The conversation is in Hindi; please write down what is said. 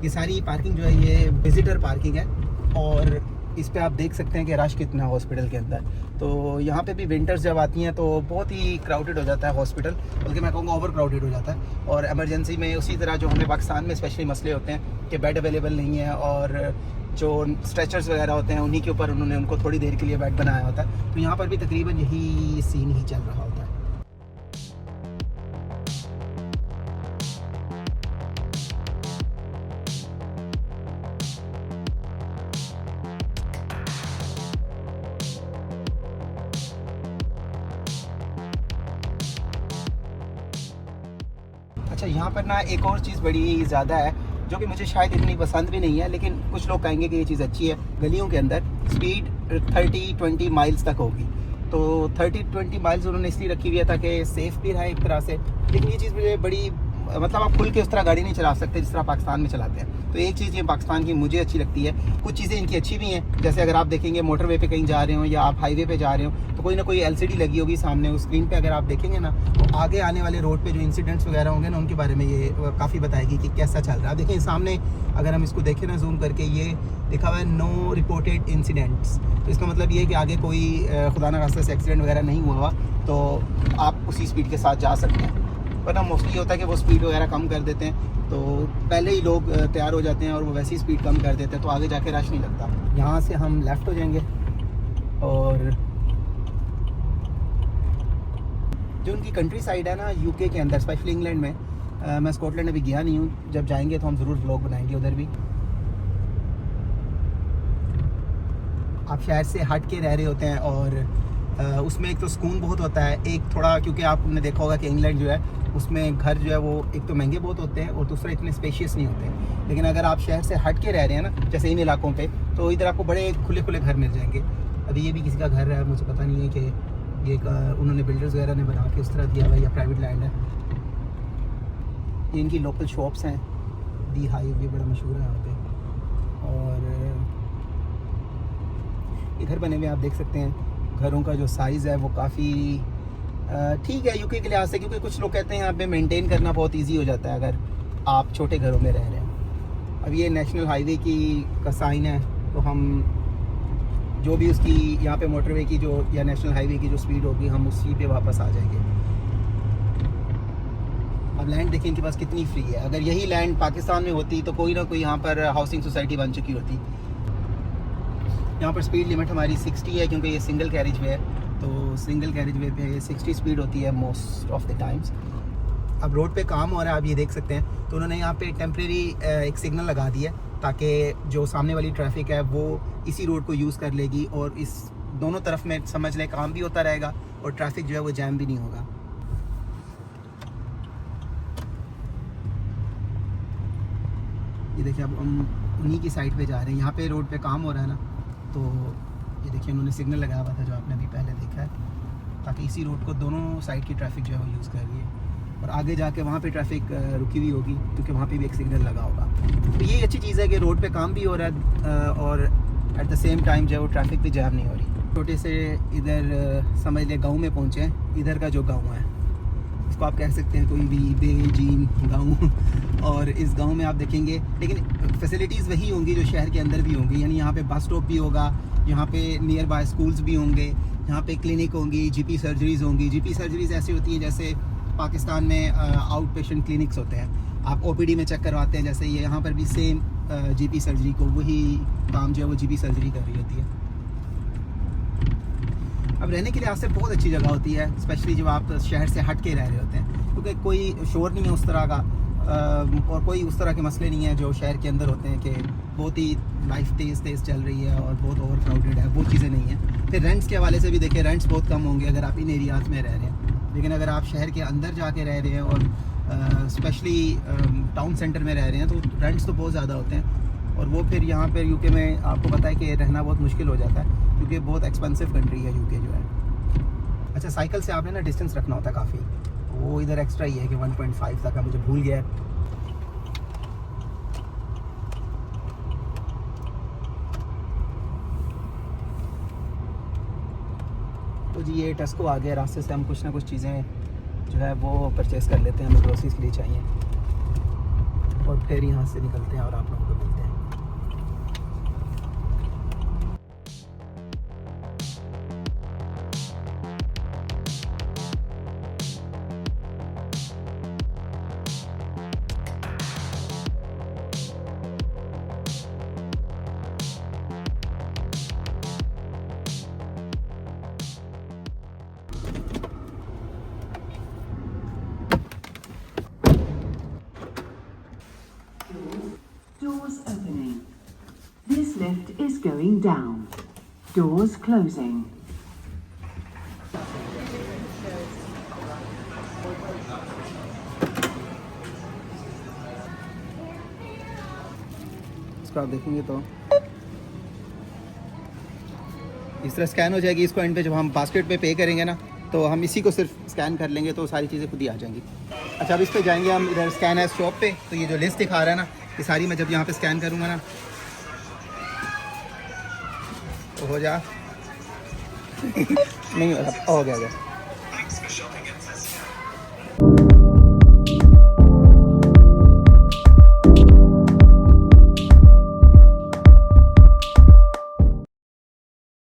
ये सारी पार्किंग जो है ये विजिटर पार्किंग है और इस पे आप देख सकते हैं कि रश कितना है हॉस्पिटल के अंदर। तो यहाँ पे भी विंटर्स जब आती हैं तो बहुत ही क्राउडेड हो जाता है हॉस्पिटल, बल्कि मैं कहूँगा ओवर क्राउडेड हो जाता है। और इमरजेंसी में उसी तरह जो हमें पाकिस्तान में स्पेशली मसले होते हैं कि बेड अवेलेबल नहीं है और जो स्ट्रेचर्स वगैरह होते हैं उन्हीं के ऊपर उन्होंने उनको थोड़ी देर के लिए बेड बनाया होता है। तो यहाँ पर भी तकरीबन यही सीन ही चल रहा होता है। अच्छा, यहाँ पर ना एक और चीज़ बड़ी ज़्यादा है जो कि मुझे शायद इतनी पसंद भी नहीं है, लेकिन कुछ लोग कहेंगे कि ये चीज़ अच्छी है। गलियों के अंदर स्पीड 30-20 माइल्स तक होगी। तो 30-20 माइल्स उन्होंने इसलिए रखी हुई है ताकि सेफ़ भी रहे एक तरह से। लेकिन ये चीज़ मुझे बड़ी मतलब आप खुल के उस तरह गाड़ी नहीं चला सकते जिस तरह पाकिस्तान में चलाते हैं। तो एक चीज़ ये पाकिस्तान की मुझे अच्छी लगती है। कुछ चीज़ें इनकी अच्छी भी हैं, जैसे अगर आप देखेंगे मोटरवे पे कहीं जा रहे हो या आप हाईवे पे जा रहे हो तो कोई ना कोई LCD लगी होगी सामने उस स्क्रीन पे। अगर आप देखेंगे ना तो आगे आने वाले रोड पे जो इंसिडेंट्स वगैरह होंगे ना उनके बारे में ये काफ़ी बताएगी कि कैसा चल रहा है। देखें सामने अगर हम इसको देखें ना जूम करके, ये लिखा हुआ है नो रिपोर्टेड इंसिडेंट्स। तो इसका मतलब ये है कि आगे कोई खुदा न खास्ता से एक्सीडेंट वगैरह नहीं हुआ तो आप उसी स्पीड के साथ जा सकते हैं। वरना मोस्टली होता है कि वो स्पीड वगैरह कम कर देते हैं, तो पहले ही लोग तैयार हो जाते हैं और वो वैसी स्पीड कम कर देते हैं तो आगे जाके रश नहीं लगता। यहाँ से हम लेफ़्ट हो जाएंगे और जो उनकी कंट्री साइड है ना UK के अंदर, स्पेशली इंग्लैंड में, मैं स्कॉटलैंड अभी गया नहीं हूँ, जब जाएंगे तो हम ज़रूर व्लॉग बनाएंगे उधर भी। आप शहर से हट के रह रहे होते हैं और उसमें एक तो सुकून बहुत होता है, एक थोड़ा, क्योंकि आपने देखा होगा कि इंग्लैंड जो है उसमें घर जो है वो एक तो महंगे बहुत होते हैं और दूसरा इतने स्पेशियस नहीं होते। लेकिन अगर आप शहर से हट के रह रहे हैं ना, जैसे इन इलाकों पे, तो इधर आपको बड़े खुले खुले घर मिल जाएंगे। अभी ये भी किसी का घर है, मुझे पता नहीं है कि ये उन्होंने बिल्डर्स वगैरह ने बना के उस तरह दिया हुआ या प्राइवेट लैंड है। ये इनकी लोकल शॉप्स हैं, दी हाइव भी बड़ा मशहूर है यहाँ पे। और ये घर बने हुए आप देख सकते हैं। घरों का जो साइज़ है वो काफ़ी ठीक है UK के लिहाज से, क्योंकि कुछ लोग कहते हैं यहाँ पे मेंटेन करना बहुत इजी हो जाता है अगर आप छोटे घरों में रह रहे हैं। अब ये नेशनल हाईवे का साइन है, तो हम जो भी उसकी यहाँ पे मोटरवे की जो या नेशनल हाईवे की जो स्पीड होगी हम उसी पे वापस आ जाएंगे। अब लैंड देखें इनके पास कितनी फ्री है। अगर यही लैंड पाकिस्तान में होती तो कोई ना कोई यहाँ पर हाउसिंग सोसाइटी बन चुकी होती। यहाँ पर स्पीड लिमिट हमारी 60 है क्योंकि ये सिंगल कैरेज वे है, तो सिंगल कैरेज वे पे 60 स्पीड होती है मोस्ट ऑफ द टाइम्स। अब रोड पे काम हो रहा है, आप ये देख सकते हैं, तो उन्होंने यहाँ पे टेम्प्रेरी एक सिग्नल लगा दिया ताकि जो सामने वाली ट्रैफिक है वो इसी रोड को यूज़ कर लेगी और इस दोनों तरफ में समझ लें काम भी होता रहेगा और ट्रैफिक जो है वो जैम भी नहीं होगा। ये देखिए अब हम उन्हीं की साइड पे जा रहे हैं। यहाँ पे रोड पे काम हो रहा है ना, तो ये देखिए उन्होंने सिग्नल लगाया हुआ था जो आपने अभी पहले देखा है, ताकि इसी रोड को दोनों साइड की ट्रैफिक जो है वो यूज़ कर रही है और आगे जाके वहाँ पे ट्रैफिक रुकी हुई होगी क्योंकि वहाँ पे भी एक सिग्नल लगा होगा। तो ये अच्छी चीज़ है कि रोड पे काम भी हो रहा है और एट द सेम टाइम जो है वो ट्रैफिक भी जैम नहीं हो रही। छोटे से इधर समझ लें गाँव में पहुँचे हैं। इधर का जो गाँव है इसको आप कह सकते हैं कोई भी बेजीन गाँव, और इस गांव में आप देखेंगे लेकिन फैसिलिटीज़ वही होंगी जो शहर के अंदर भी होंगी। यानी यहाँ पे बस स्टॉप भी होगा, यहाँ पे नियर बाय स्कूल्स भी होंगे, यहाँ पे क्लिनिक होंगी, GP सर्जरीज़ होंगी। GP सर्जरीज़ ऐसी होती हैं जैसे पाकिस्तान में आउट पेशेंट क्लिनिक्स होते हैं, आप OPD में चेक करवाते हैं, जैसे ये यहाँ पर भी सेम GP सर्जरी को वही काम जो है वो GP सर्जरी कर रही होती है। अब रहने के लिहाज से बहुत अच्छी जगह होती है, स्पेशली जब आप शहर से हट के रह रहे होते हैं, क्योंकि कोई शोर नहीं है उस तरह का और कोई उस तरह के मसले नहीं है जो शहर के अंदर होते हैं कि बहुत ही लाइफ तेज़ चल रही है और बहुत ओवर क्राउडेड है, वो चीज़ें नहीं हैं। फिर रेंट्स के हवाले से भी देखें, रेंट्स बहुत कम होंगे अगर आप इन एरियाज़ में रह रहे हैं। लेकिन अगर आप शहर के अंदर जाके रह रहे हैं और स्पेशली टाउन सेंटर में रह रहे हैं तो रेंट्स तो बहुत ज़्यादा होते हैं और वो फिर यहाँ पर UK में आपको पता है कि रहना बहुत मुश्किल हो जाता है क्योंकि बहुत एक्सपेंसिव कंट्री है UK जो है। अच्छा, साइकिल से आपने ना डिस्टेंस रखना होता है काफ़ी, वो इधर एक्स्ट्रा ही है कि 1.5 तक है, मुझे भूल गया है। तो जी ये टेस्को आ गया, रास्ते से हम कुछ ना कुछ चीज़ें जो है वो परचेज़ कर लेते हैं, हमें ग्रोसरीज के लिए चाहिए। और फिर यहाँ से निकलते हैं और आप लोगों को मिलते हैं। Doors opening. This lift is going down. Doors closing. इसको आप देखेंगे तो इस तरह स्कैन हो जाएगी। इसको एंड पे जब हम बास्केट पे करेंगे ना, तो हम इसी को सिर्फ स्कैन कर लेंगे तो सारी चीज़ें खुद ही आ जाएंगी। अच्छा, अब इस पे जाएंगे हम, इधर स्कैन है शॉप पे, तो ये जो लिस्ट दिखा रहा है ना, ये सारी मैं जब यहाँ पे स्कैन करूँगा ना तो हो जा नहीं हो गया।